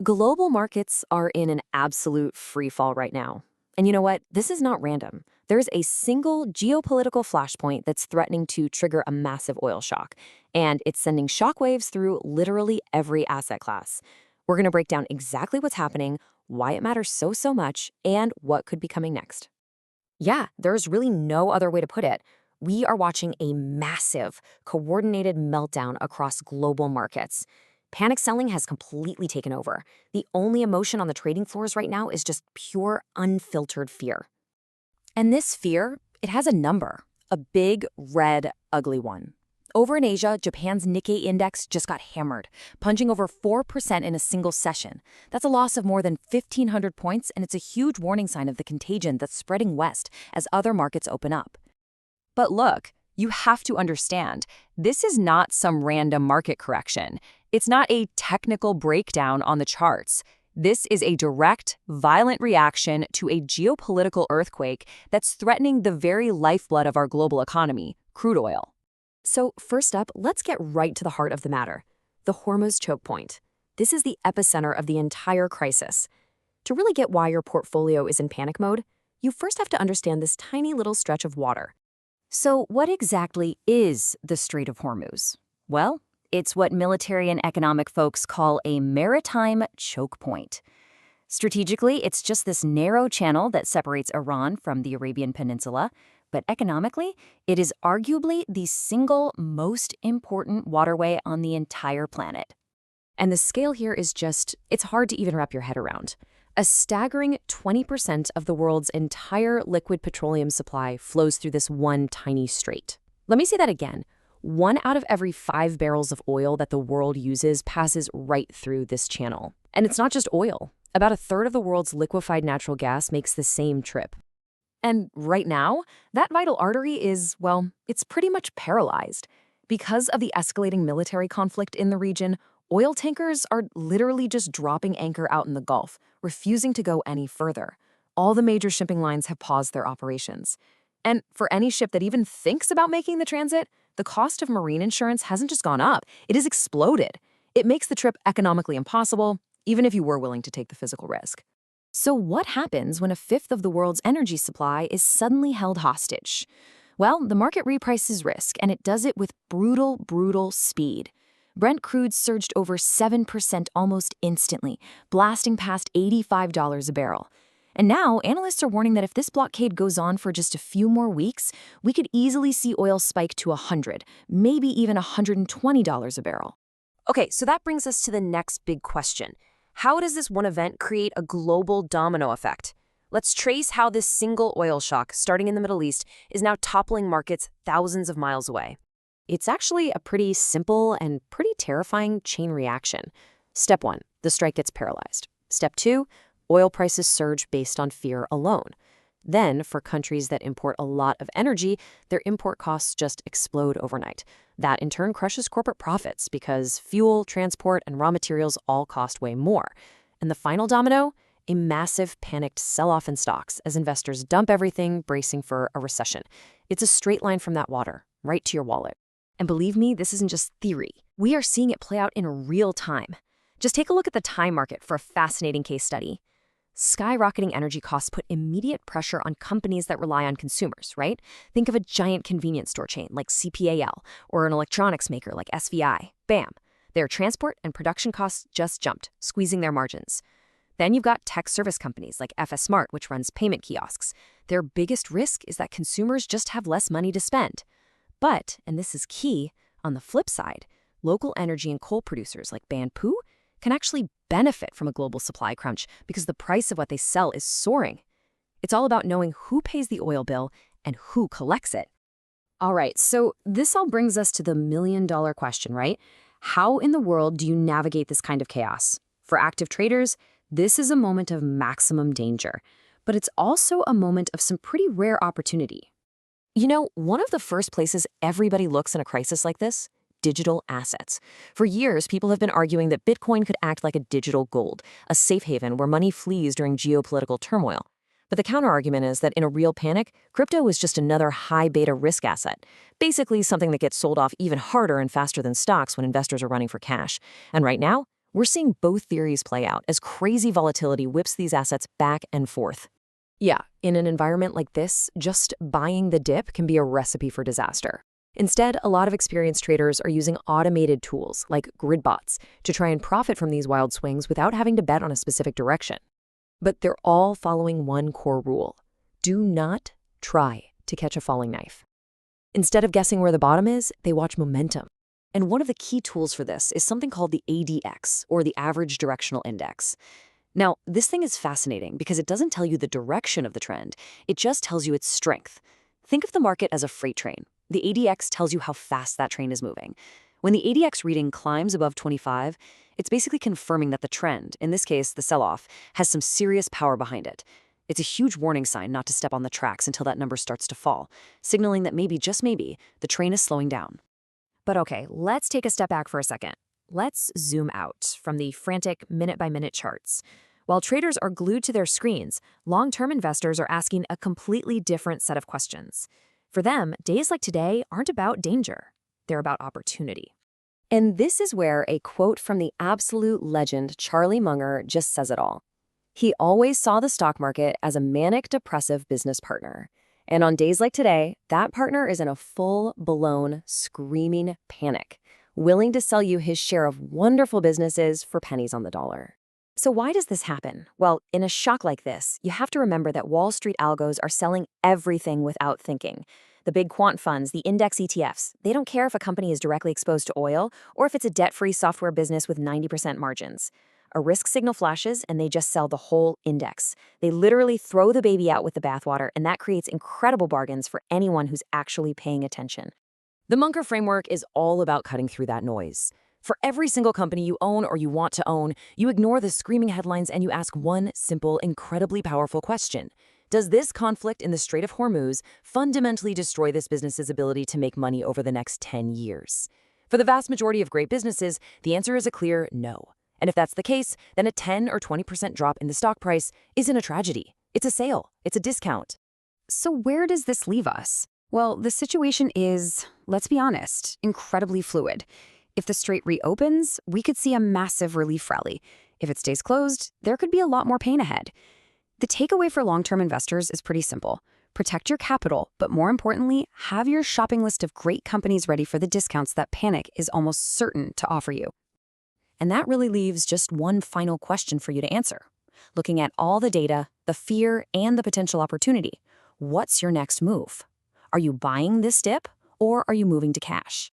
Global markets are in an absolute free fall right now. And you know what? This is not random. There's a single geopolitical flashpoint that's threatening to trigger a massive oil shock, and it's sending shockwaves through literally every asset class. We're going to break down exactly what's happening, why it matters so much, and what could be coming next. Yeah, there's really no other way to put it. We are watching a massive, coordinated meltdown across global markets. Panic selling has completely taken over. The only emotion on the trading floors right now is just pure, unfiltered fear. And this fear, it has a number, a big, red, ugly one. Over in Asia, Japan's Nikkei index just got hammered, punching over 4% in a single session. That's a loss of more than 1,500 points, and it's a huge warning sign of the contagion that's spreading west as other markets open up. But look, you have to understand, this is not some random market correction. It's not a technical breakdown on the charts. This is a direct, violent reaction to a geopolitical earthquake that's threatening the very lifeblood of our global economy, crude oil. So first up, let's get right to the heart of the matter, the Hormuz choke point. This is the epicenter of the entire crisis. To really get why your portfolio is in panic mode, you first have to understand this tiny little stretch of water. So what exactly is the Strait of Hormuz? Well, it's what military and economic folks call a maritime choke point. Strategically, it's just this narrow channel that separates Iran from the Arabian Peninsula, but economically, it is arguably the single most important waterway on the entire planet. And the scale here is just, it's hard to even wrap your head around. A staggering 20% of the world's entire liquid petroleum supply flows through this one tiny strait. Let me say that again. 1 out of every 5 barrels of oil that the world uses passes right through this channel. And it's not just oil. About a third of the world's liquefied natural gas makes the same trip. And right now, that vital artery is, well, it's pretty much paralyzed. Because of the escalating military conflict in the region, oil tankers are literally just dropping anchor out in the Gulf, refusing to go any further. All the major shipping lines have paused their operations. And for any ship that even thinks about making the transit, the cost of marine insurance hasn't just gone up, it has exploded. It makes the trip economically impossible, even if you were willing to take the physical risk. So what happens when a fifth of the world's energy supply is suddenly held hostage? Well, the market reprices risk, and it does it with brutal speed. Brent crude surged over 7% almost instantly, blasting past $85 a barrel. And now, analysts are warning that if this blockade goes on for just a few more weeks, we could easily see oil spike to $100, maybe even $120 a barrel. Okay, so that brings us to the next big question. How does this one event create a global domino effect? Let's trace how this single oil shock, starting in the Middle East, is now toppling markets thousands of miles away. It's actually a pretty simple and pretty terrifying chain reaction. Step 1, the strike gets paralyzed. Step 2, oil prices surge based on fear alone. Then, for countries that import a lot of energy, their import costs just explode overnight. That in turn crushes corporate profits because fuel, transport, and raw materials all cost way more. And the final domino? A massive panicked sell-off in stocks as investors dump everything, bracing for a recession. It's a straight line from that water, right to your wallet. And believe me, this isn't just theory. We are seeing it play out in real time. Just take a look at the time market for a fascinating case study. Skyrocketing energy costs put immediate pressure on companies that rely on consumers, right? Think of a giant convenience store chain like CPAL or an electronics maker like SVI. Bam! Their transport and production costs just jumped, squeezing their margins. Then you've got tech service companies like FS Smart, which runs payment kiosks. Their biggest risk is that consumers just have less money to spend. But, and this is key, on the flip side, local energy and coal producers like Banpu can actually benefit from a global supply crunch because the price of what they sell is soaring. It's all about knowing who pays the oil bill and who collects it. All right, so this all brings us to the million-dollar question, right? How in the world do you navigate this kind of chaos? For active traders, this is a moment of maximum danger, but it's also a moment of some pretty rare opportunity. You know, one of the first places everybody looks in a crisis like this? Digital assets. For years, people have been arguing that Bitcoin could act like a digital gold, a safe haven where money flees during geopolitical turmoil. But the counterargument is that in a real panic, crypto is just another high beta risk asset, basically something that gets sold off even harder and faster than stocks when investors are running for cash. And right now, We're seeing both theories play out as crazy volatility whips these assets back and forth. Yeah, in an environment like this, just buying the dip can be a recipe for disaster. Instead, a lot of experienced traders are using automated tools like grid bots to try and profit from these wild swings without having to bet on a specific direction. But they're all following one core rule: do not try to catch a falling knife. Instead of guessing where the bottom is, they watch momentum. And one of the key tools for this is something called the ADX, or the Average Directional Index. Now, this thing is fascinating because it doesn't tell you the direction of the trend, it just tells you its strength. Think of the market as a freight train. The ADX tells you how fast that train is moving. When the ADX reading climbs above 25, it's basically confirming that the trend, in this case the sell-off, has some serious power behind it. It's a huge warning sign not to step on the tracks until that number starts to fall, signaling that maybe, just maybe, the train is slowing down. But okay, let's take a step back for a second. Let's zoom out from the frantic minute-by-minute charts. While traders are glued to their screens, long-term investors are asking a completely different set of questions. For them, days like today aren't about danger. They're about opportunity. And this is where a quote from the absolute legend Charlie Munger just says it all. He always saw the stock market as a manic depressive business partner. And on days like today, that partner is in a full-blown, screaming panic, willing to sell you his share of wonderful businesses for pennies on the dollar. So why does this happen? Well, in a shock like this, you have to remember that Wall Street algos are selling everything without thinking. The big quant funds, the index ETFs, they don't care if a company is directly exposed to oil or if it's a debt-free software business with 90% margins. A risk signal flashes and they just sell the whole index. They literally throw the baby out with the bathwater, and that creates incredible bargains for anyone who's actually paying attention. The Munger framework is all about cutting through that noise. For every single company you own or you want to own, you ignore the screaming headlines and you ask one simple, incredibly powerful question. Does this conflict in the Strait of Hormuz fundamentally destroy this business's ability to make money over the next 10 years? For the vast majority of great businesses, the answer is a clear no. And if that's the case, then a 10 or 20% drop in the stock price isn't a tragedy. It's a sale. It's a discount. So where does this leave us? Well, the situation is, let's be honest, incredibly fluid. If the strait reopens, we could see a massive relief rally. If it stays closed, there could be a lot more pain ahead. The takeaway for long-term investors is pretty simple. Protect your capital, but more importantly, have your shopping list of great companies ready for the discounts that panic is almost certain to offer you. And that really leaves just one final question for you to answer. Looking at all the data, the fear, and the potential opportunity, what's your next move? Are you buying this dip, or are you moving to cash?